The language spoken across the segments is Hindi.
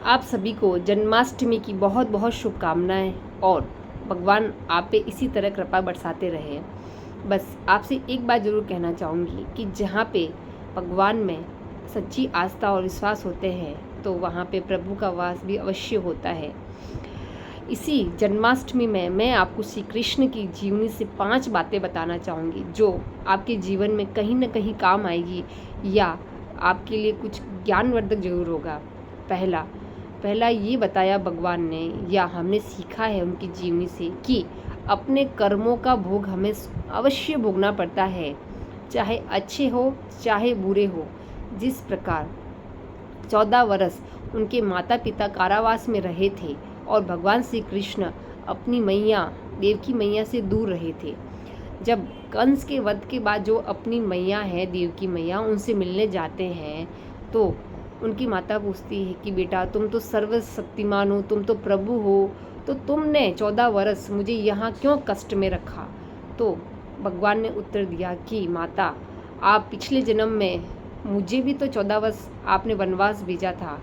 आप सभी को जन्माष्टमी की बहुत बहुत शुभकामनाएं और भगवान आप पे इसी तरह कृपा बरसाते रहे। बस आपसे एक बात ज़रूर कहना चाहूँगी कि जहाँ पे भगवान में सच्ची आस्था और विश्वास होते हैं तो वहाँ पे प्रभु का वास भी अवश्य होता है। इसी जन्माष्टमी में मैं आपको श्री कृष्ण की जीवनी से 5 बातें बताना चाहूँगी जो आपके जीवन में कहीं ना कहीं काम आएगी या आपके लिए कुछ ज्ञानवर्धक जरूर होगा। पहला ये बताया भगवान ने या हमने सीखा है उनकी जीवनी से कि अपने कर्मों का भोग हमें अवश्य भोगना पड़ता है, चाहे अच्छे हो चाहे बुरे हो। जिस प्रकार 14 वर्ष उनके माता पिता कारावास में रहे थे और भगवान श्री कृष्ण अपनी मैया देवकी मैया से दूर रहे थे। जब कंस के वध के बाद जो अपनी मैया है देवकी मैया उनसे मिलने जाते हैं तो उनकी माता पूछती है कि बेटा तुम तो सर्वशक्तिमान हो, तुम तो प्रभु हो, तो तुमने 14 वर्ष मुझे यहाँ क्यों कष्ट में रखा। तो भगवान ने उत्तर दिया कि माता आप पिछले जन्म में मुझे भी तो 14 वर्ष आपने वनवास भेजा था।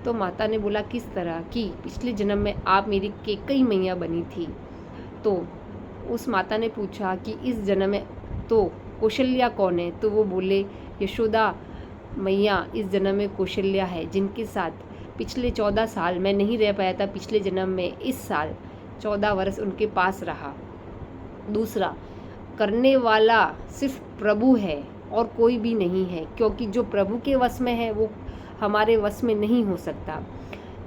तो माता ने बोला किस तरह कि पिछले जन्म में आप मेरी कैकेयी मैया बनी थी। तो उस माता ने पूछा कि इस जन्म में तो कौशल्या कौन है। तो वो बोले यशोदा मैया इस जन्म में कौशल्या है जिनके साथ पिछले 14 साल मैं नहीं रह पाया था। पिछले जन्म में इस साल 14 वर्ष उनके पास रहा। दूसरा, करने वाला सिर्फ प्रभु है और कोई भी नहीं है, क्योंकि जो प्रभु के वश में है वो हमारे वश में नहीं हो सकता।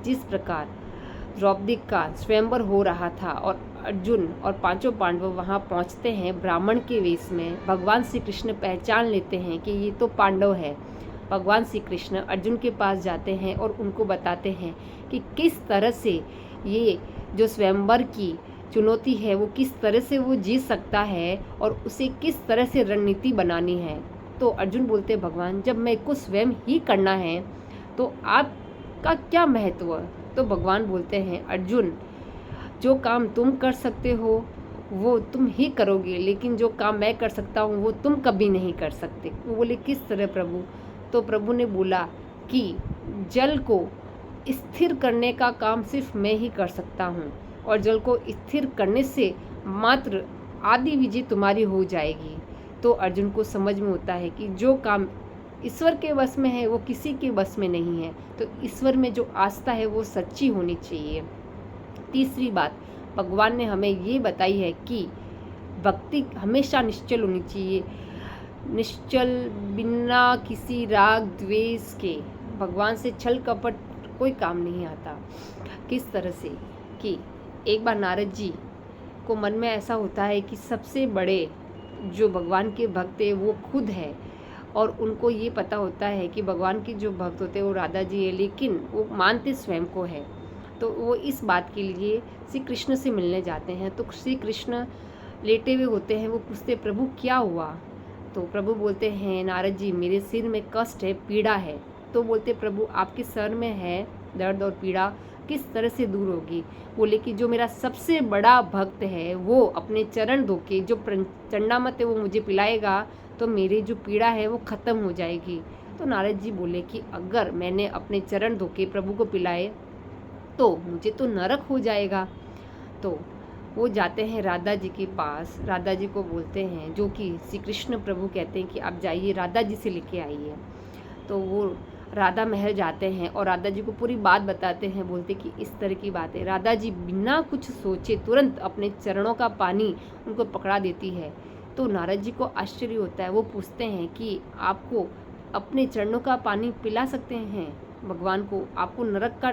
जिस प्रकार द्रौपदी का स्वयंवर हो रहा था और अर्जुन और 5 पांडव वहाँ पहुँचते हैं ब्राह्मण के वेश में, भगवान श्री कृष्ण पहचान लेते हैं कि ये तो पांडव है। भगवान श्री कृष्ण अर्जुन के पास जाते हैं और उनको बताते हैं कि किस तरह से ये जो स्वयंवर की चुनौती है वो किस तरह से वो जीत सकता है और उसे किस तरह से रणनीति बनानी है। तो अर्जुन बोलते भगवान जब मेरे को स्वयं ही करना है तो आपका क्या महत्व। तो भगवान बोलते हैं अर्जुन जो काम तुम कर सकते हो वो तुम ही करोगे, लेकिन जो काम मैं कर सकता हूँ वो तुम कभी नहीं कर सकते। वो बोले किस तरह प्रभु। तो प्रभु ने बोला कि जल को स्थिर करने का काम सिर्फ मैं ही कर सकता हूँ और जल को स्थिर करने से मात्र आधी विजय तुम्हारी हो जाएगी। तो अर्जुन को समझ में होता है कि जो काम ईश्वर के वश में है वो किसी के वश में नहीं है, तो ईश्वर में जो आस्था है वो सच्ची होनी चाहिए। तीसरी बात भगवान ने हमें ये बताई है कि भक्ति हमेशा निश्चल होनी चाहिए, निश्चल बिना किसी राग द्वेष के। भगवान से छल कपट कोई काम नहीं आता। किस तरह से कि एक बार नारद जी को मन में ऐसा होता है कि सबसे बड़े जो भगवान के भक्त है वो खुद है और उनको ये पता होता है कि भगवान के जो भक्त होते हैं वो राधा जी है, लेकिन वो मानते स्वयं को है। तो वो इस बात के लिए श्री कृष्ण से मिलने जाते हैं। तो श्री कृष्ण लेटे हुए होते हैं, वो पूछते प्रभु क्या हुआ। तो प्रभु बोलते हैं नारद जी मेरे सिर में कष्ट है, पीड़ा है। तो बोलते प्रभु आपके सर में है दर्द और पीड़ा किस तरह से दूर होगी। बोले कि जो मेरा सबसे बड़ा भक्त है वो अपने चरण धो के जो चंडामत है वो मुझे पिलाएगा तो मेरी जो पीड़ा है वो ख़त्म हो जाएगी। तो नारद जी बोले कि अगर मैंने अपने चरण धो के प्रभु को पिलाए तो मुझे तो नरक हो जाएगा। तो वो जाते हैं राधा जी के पास, राधा जी को बोलते हैं जो कि श्री कृष्ण प्रभु कहते हैं कि आप जाइए राधा जी से लेके आइए। तो वो राधा महल जाते हैं और राधा जी को पूरी बात बताते हैं, बोलते कि इस तरह की बात है। राधा जी बिना कुछ सोचे तुरंत अपने चरणों का पानी उनको पकड़ा देती है। तो नारद जी को आश्चर्य होता है, वो पूछते हैं कि आपको अपने चरणों का पानी पिला सकते हैं भगवान को, आपको नरक का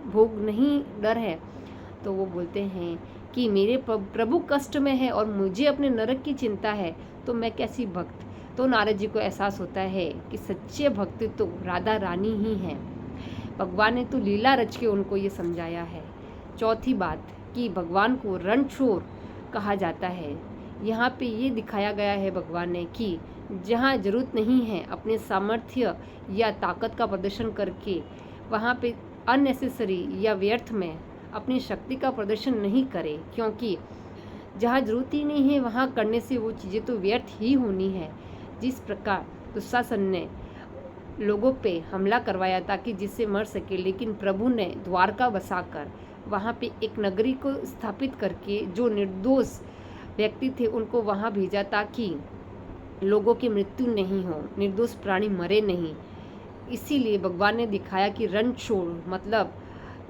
भोग नहीं डर है। तो वो बोलते हैं कि मेरे प्रभु कष्ट में है और मुझे अपने नरक की चिंता है तो मैं कैसी भक्त। तो नारद जी को एहसास होता है कि सच्चे भक्त तो राधा रानी ही हैं। भगवान ने तो लीला रच के उनको ये समझाया है। चौथी बात कि भगवान को रणछोड़ कहा जाता है। यहाँ पे ये दिखाया गया है भगवान ने कि जहाँ जरूरत नहीं है अपने सामर्थ्य या ताकत का प्रदर्शन करके वहाँ पे अननेसेसरी या व्यर्थ में अपनी शक्ति का प्रदर्शन नहीं करे, क्योंकि जहाँ जरूरत ही नहीं है वहाँ करने से वो चीज़ें तो व्यर्थ ही होनी है। जिस प्रकार दुशासन ने लोगों पे हमला करवाया ताकि जिससे मर सके, लेकिन प्रभु ने द्वारका बसाकर वहाँ पे एक नगरी को स्थापित करके जो निर्दोष व्यक्ति थे उनको वहाँ भेजा ताकि लोगों की मृत्यु नहीं हो, निर्दोष प्राणी मरे नहीं। इसीलिए भगवान ने दिखाया कि रण छोड़, मतलब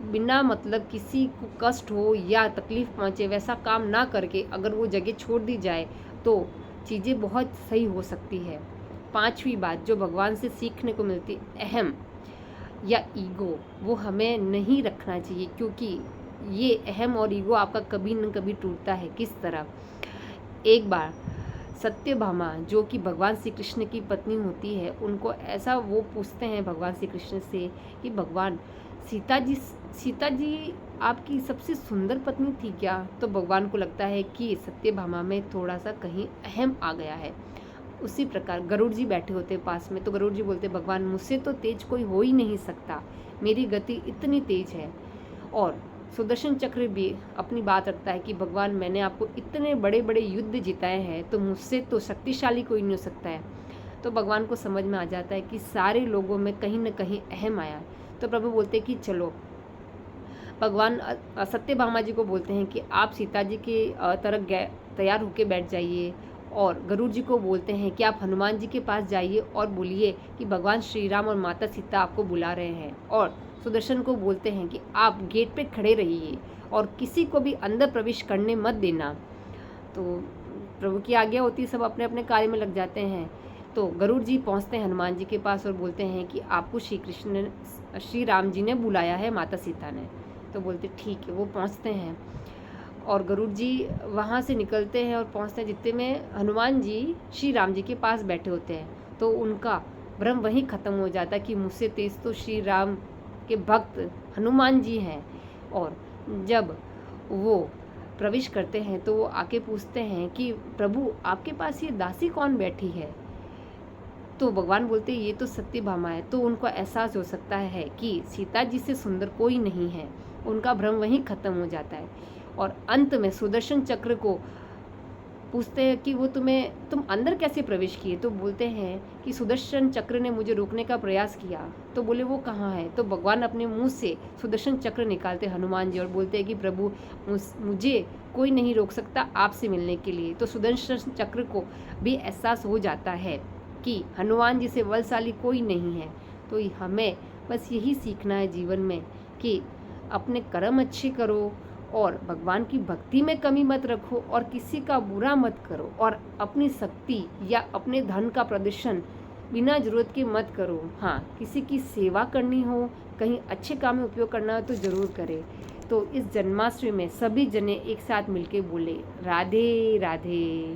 बिना मतलब किसी को कष्ट हो या तकलीफ पहुँचे वैसा काम ना करके अगर वो जगह छोड़ दी जाए तो चीज़ें बहुत सही हो सकती है। पांचवी बात जो भगवान से सीखने को मिलती, अहम या ईगो, वो हमें नहीं रखना चाहिए, क्योंकि ये अहम और ईगो आपका कभी न कभी टूटता है। किस तरह, एक बार सत्यभामा जो कि भगवान श्री कृष्ण की पत्नी होती है, उनको ऐसा वो पूछते हैं भगवान श्री कृष्ण से कि भगवान सीता जी आपकी सबसे सुंदर पत्नी थी क्या? तो भगवान को लगता है कि सत्यभामा में थोड़ा सा कहीं अहम आ गया है। उसी प्रकार गरुड़ जी बैठे होते पास में, तो गरुड़ जी बोलते भगवान मुझसे तो तेज कोई हो ही नहीं सकता, मेरी गति इतनी तेज है। और सुदर्शन चक्र भी अपनी बात रखता है कि भगवान मैंने आपको इतने बड़े बड़े युद्ध जिताए हैं, तो मुझसे तो शक्तिशाली कोई नहीं हो सकता है। तो भगवान को समझ में आ जाता है कि सारे लोगों में कहीं न कहीं अहम आया है। तो प्रभु बोलते कि चलो, भगवान सत्यभामा जी को बोलते हैं कि आप सीता जी के तरफ तैयार होके बैठ जाइए, और गरुड़ जी को बोलते हैं कि आप हनुमान जी के पास जाइए और बोलिए कि भगवान श्री राम और माता सीता आपको बुला रहे हैं। और सुदर्शन को बोलते हैं कि आप गेट पे खड़े रहिए और किसी को भी अंदर प्रवेश करने मत देना। तो प्रभु की आज्ञा होती है, सब अपने अपने कार्य में लग जाते हैं। तो गरुड़ जी पहुंचते हैं हनुमान जी के पास और बोलते हैं कि आपको श्री राम जी ने बुलाया है, माता सीता ने। तो बोलते ठीक है। वो पहुंचते हैं और गरुड़ जी वहाँ से निकलते हैं और पहुँचते हैं जितने में हनुमान जी श्री राम जी के पास बैठे होते हैं। तो उनका भ्रम वहीं ख़त्म हो जाता है कि मुझसे तेज तो श्री राम के भक्त हनुमान जी हैं। और जब वो प्रवेश करते हैं तो वो आके पूछते हैं कि प्रभु आपके पास ये दासी कौन बैठी है? तो भगवान बोलते ये तो सत्यभामा है। तो उनको एहसास हो सकता है कि सीता जी से सुंदर कोई नहीं है। उनका भ्रम वहीं ख़त्म हो जाता है। और अंत में सुदर्शन चक्र को पूछते हैं कि वो तुम अंदर कैसे प्रवेश किए? तो बोलते हैं कि सुदर्शन चक्र ने मुझे रोकने का प्रयास किया। तो बोले वो कहाँ है? तो भगवान अपने मुंह से सुदर्शन चक्र निकालते हनुमान जी और बोलते हैं कि प्रभु मुझे कोई नहीं रोक सकता आपसे मिलने के लिए। तो सुदर्शन चक्र को भी एहसास हो जाता है कि हनुमान जी से बलशाली कोई नहीं है। तो हमें बस यही सीखना है जीवन में कि अपने कर्म अच्छे करो और भगवान की भक्ति में कमी मत रखो और किसी का बुरा मत करो, और अपनी शक्ति या अपने धन का प्रदर्शन बिना जरूरत के मत करो। हाँ, किसी की सेवा करनी हो, कहीं अच्छे काम में उपयोग करना हो तो ज़रूर करें। तो इस जन्माष्टमी में सभी जने एक साथ मिलके बोले राधे राधे।